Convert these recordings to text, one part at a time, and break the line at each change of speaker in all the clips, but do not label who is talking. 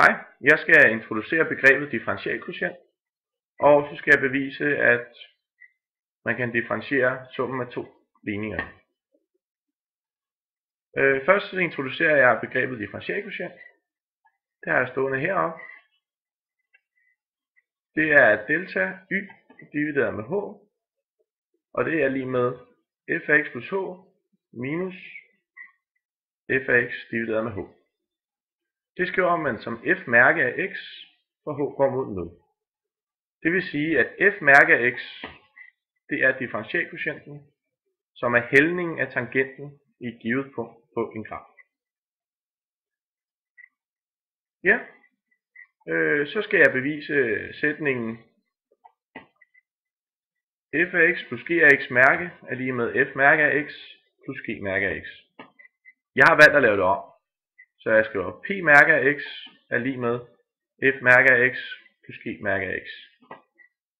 Hej, jeg skal introducere begrebet differentialkvotient, og så skal jeg bevise, at man kan differentiere summen af to ligninger. Først så introducerer jeg begrebet differentialkvotient. Det har jeg stående heroppe. Det er delta y divideret med h, og det er lige med f af x plus h minus f af x divideret med h. Det skriver man som f mærke af x, hvor h går mod 0. Det vil sige, at f mærke af x, det er differentialkvotienten, som er hældningen af tangenten i et givet punkt på en graf. Ja, så skal jeg bevise sætningen f af x plus g af x mærke er lige med f mærke af x plus g mærke af x. Jeg har valgt at lave det om, så jeg skriver p mærke af x er lige med f mærke af x plus g mærke af x.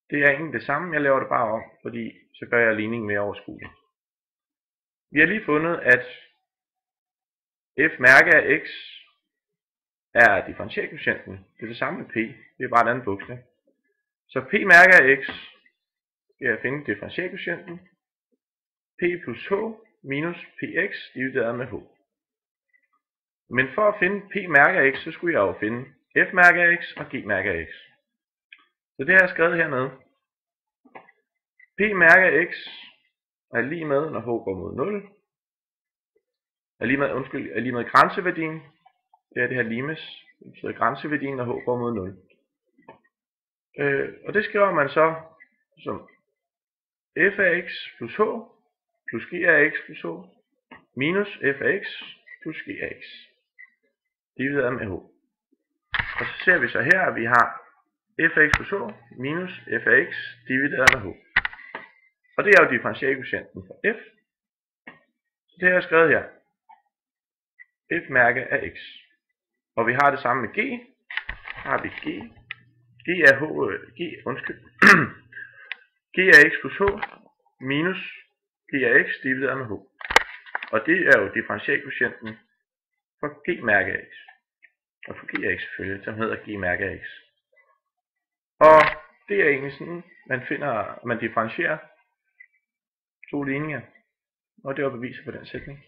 Det er egentlig det samme, jeg laver det bare om, fordi så gør jeg ligningen mere overskuelig. Vi har lige fundet, at f mærke af x er differentialkvotienten. Det er det samme med p, det er bare et andet bogstav. Så p mærke af x skal jeg finde differentialkvotienten. P plus h minus px divideret med h. Men for at finde p mærke af x, så skulle jeg jo finde f mærke af x og g mærke af x. Så det har jeg skrevet hernede. P mærke af x er lige med, når h går mod 0. Er lige med grænseværdien. Det er det her limes. Det betyder grænseværdien, når h går mod 0. Og det skriver man så som f af x plus h plus g af x plus h minus f af x plus g af x divideret med h. Og så ser vi så her, at vi har f af x plus h minus f af x divideret med h. Og det er jo differentialkvotienten for f. Så det har jeg skrevet her. F mærke af x. Og vi har det samme med g. Så har vi g. G af x plus h minus g af x divideret med h. Og det er jo differentialkvotienten for g mærke af x. Og for g af x selvfølgelig, som hedder g mærke af x. Og det er egentlig sådan, man differentierer to ligninger. Og det var beviset på den sætning.